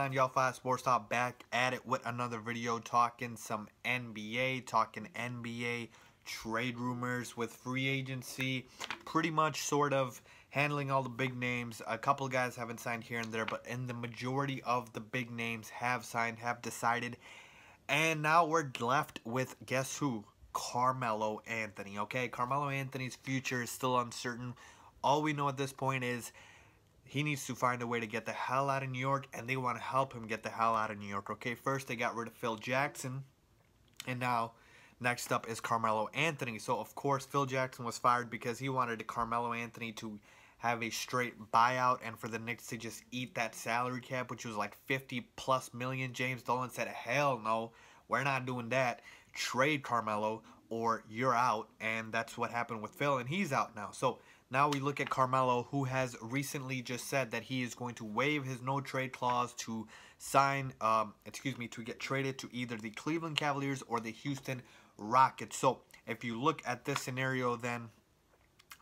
on, y'all? Five Sports Talk back at it with another video talking some NBA, talking NBA trade rumors with free agency, pretty much sort of handling all the big names. A couple of guys haven't signed here and there, but in the majority of the big names have signed, have decided. And now we're left with, guess who? Carmelo Anthony, okay? Carmelo Anthony's future is still uncertain. All we know at this point is he needs to find a way to get the hell out of New York, and they want to help him get the hell out of New York, okay? First, they got rid of Phil Jackson, and now next up is Carmelo Anthony. So, of course, Phil Jackson was fired because he wanted Carmelo Anthony to have a straight buyout and for the Knicks to just eat that salary cap, which was like 50+ million. James Dolan said, hell no, we're not doing that. Trade Carmelo or you're out, and that's what happened with Phil, and he's out now. So now we look at Carmelo, who has recently just said that he is going to waive his no-trade clause to sign, to get traded to either the Cleveland Cavaliers or the Houston Rockets. So if you look at this scenario, then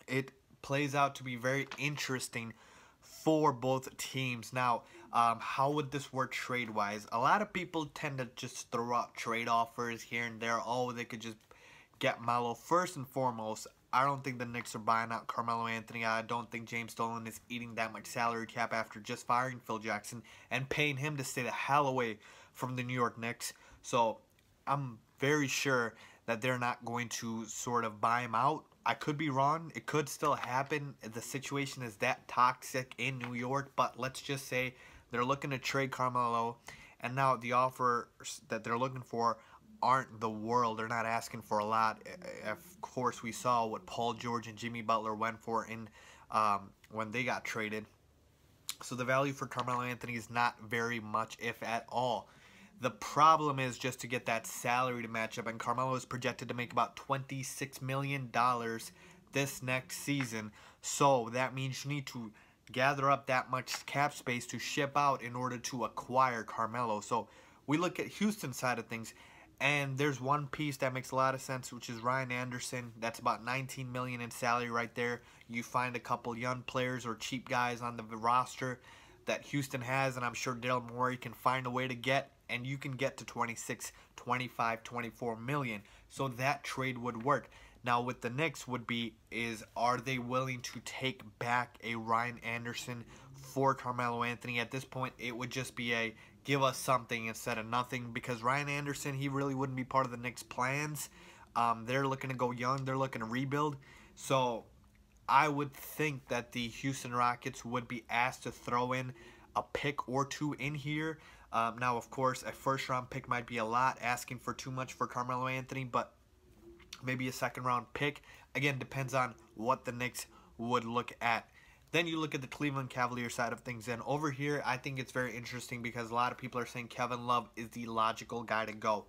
it plays out to be very interesting for both teams. Now, how would this work trade-wise? A lot of people tend to just throw out trade offers here and there. Oh, they could just get Melo. First and foremost, I don't think the Knicks are buying out Carmelo Anthony. I don't think James Dolan is eating that much salary cap after just firing Phil Jackson and paying him to stay the hell away from the New York Knicks. So I'm very sure that they're not going to sort of buy him out. I could be wrong. It could still happen. The situation is that toxic in New York. But let's just say they're looking to trade Carmelo, and now the offers that they're looking for aren't the world. They're not asking for a lot. Of course, we saw what Paul George and Jimmy Butler went for in when they got traded. So the value for Carmelo Anthony is not very much, if at all. The problem is just to get that salary to match up, and Carmelo is projected to make about $26 million this next season. So that means you need to gather up that much cap space to ship out in order to acquire Carmelo. So we look at Houston's side of things, and there's one piece that makes a lot of sense, which is Ryan Anderson. That's about $19 million in salary right there. You find a couple young players or cheap guys on the roster that Houston has, and I'm sure Daryl Morey can find a way to get, and you can get to 26, 25, 24 million. So that trade would work. Now with the Knicks are they willing to take back a Ryan Anderson for Carmelo Anthony? At this point, it would just be a give us something instead of nothing, because Ryan Anderson, he really wouldn't be part of the Knicks' plans. They're looking to go young. They're looking to rebuild. So I would think that the Houston Rockets would be asked to throw in a pick or two in here. Now, of course, a first-round pick might be a lot, asking for too much for Carmelo Anthony, but maybe a second-round pick. Again, depends on what the Knicks would look at. Then you look at the Cleveland Cavaliers side of things, and over here, I think it's very interesting because a lot of people are saying Kevin Love is the logical guy to go,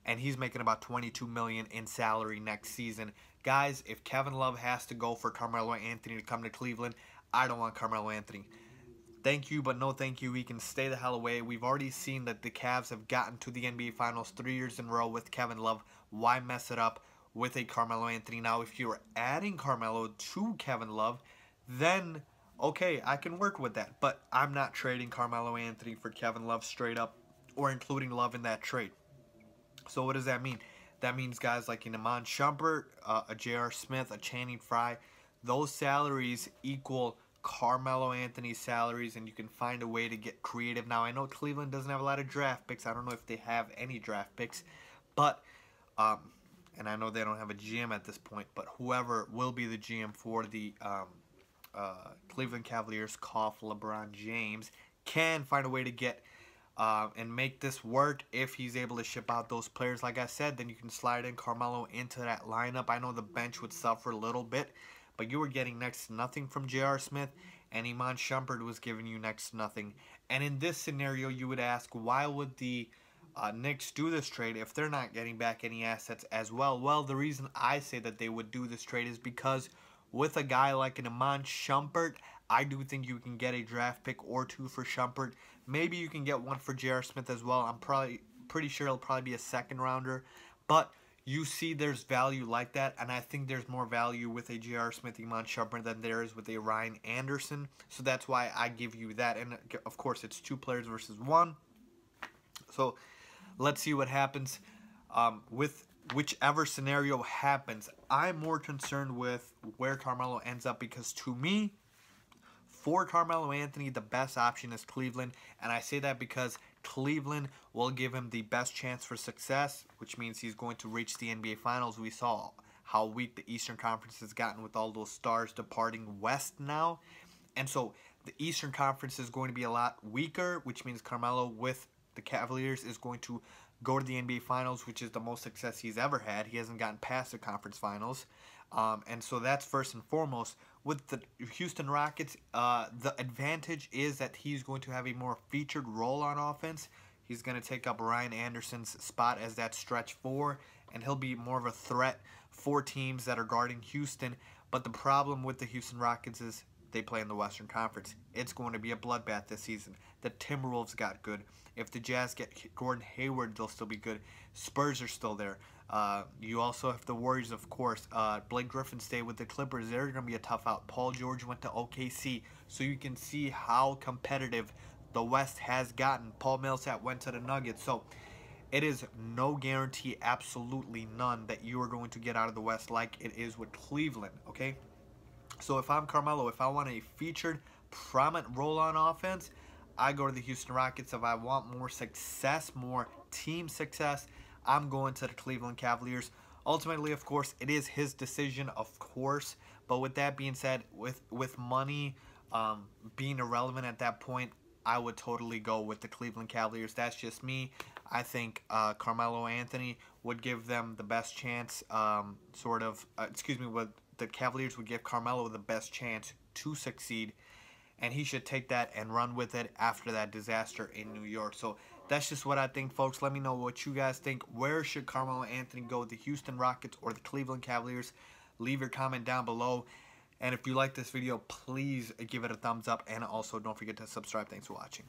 and he's making about $22 million in salary next season. Guys, if Kevin Love has to go for Carmelo Anthony to come to Cleveland, I don't want Carmelo Anthony. Thank you, but no thank you. He can stay the hell away. We've already seen that the Cavs have gotten to the NBA Finals 3 years in a row with Kevin Love. Why mess it up with a Carmelo Anthony? Now, if you're adding Carmelo to Kevin Love, then, okay, I can work with that. But I'm not trading Carmelo Anthony for Kevin Love straight up or including Love in that trade. So what does that mean? That means guys like an Iman Shumpert, a J.R. Smith, a Channing Frye, those salaries equal Carmelo Anthony's salaries, and you can find a way to get creative. Now, I know Cleveland doesn't have a lot of draft picks. I don't know if they have any draft picks, but and I know they don't have a GM at this point, but whoever will be the GM for the Cleveland Cavaliers, cough LeBron James, can find a way to get and make this work. If he's able to ship out those players, like I said, then you can slide in Carmelo into that lineup. I know the bench would suffer a little bit, but you were getting next to nothing from J.R. Smith, and Iman Shumpert was giving you next to nothing. And in this scenario, you would ask, why would the Knicks do this trade if they're not getting back any assets as well? Well, the reason I say that they would do this trade is because with a guy like an Iman Shumpert, I do think you can get a draft pick or two for Shumpert. Maybe you can get one for J.R. Smith as well. I'm pretty sure it'll probably be a second rounder. But you see there's value like that, and I think there's more value with a J.R. Smith, Iman Shumpert than there is with a Ryan Anderson. So that's why I give you that. And of course, it's 2 players versus 1. So let's see what happens with whichever scenario happens. I'm more concerned with where Carmelo ends up, because to me, for Carmelo Anthony, the best option is Cleveland. And I say that because Cleveland will give him the best chance for success, which means he's going to reach the NBA Finals. We saw how weak the Eastern Conference has gotten with all those stars departing West now. And so the Eastern Conference is going to be a lot weaker, which means Carmelo with the Cavaliers is going to go to the NBA Finals, which is the most success he's ever had. He hasn't gotten past the conference finals. And so that's first and foremost. With the Houston Rockets, the advantage is that he's going to have a more featured role on offense. He's going to take up Ryan Anderson's spot as that stretch 4, and he'll be more of a threat for teams that are guarding Houston. But the problem with the Houston Rockets is they play in the Western Conference. It's going to be a bloodbath this season. The Timberwolves got good. If the Jazz get Gordon Hayward, they'll still be good. Spurs are still there. You also have the Warriors, of course. Blake Griffin stayed with the Clippers. They're going to be a tough out. Paul George went to OKC. So you can see how competitive the West has gotten. Paul Millsap went to the Nuggets. So it is no guarantee, absolutely none, that you are going to get out of the West like it is with Cleveland, okay? So if I'm Carmelo, if I want a featured, prominent role on offense, I go to the Houston Rockets. If I want more success, more team success, I'm going to the Cleveland Cavaliers. Ultimately, of course, it is his decision, of course. But with that being said, with money being irrelevant at that point, I would totally go with the Cleveland Cavaliers. That's just me. I think Carmelo Anthony would give them the best chance, the Cavaliers would give Carmelo the best chance to succeed, and he should take that and run with it after that disaster in New York. So that's just what I think, folks. Let me know what you guys think. Where should Carmelo Anthony go, the Houston Rockets or the Cleveland Cavaliers? Leave your comment down below. And if you like this video, please give it a thumbs up, and also don't forget to subscribe. Thanks for watching.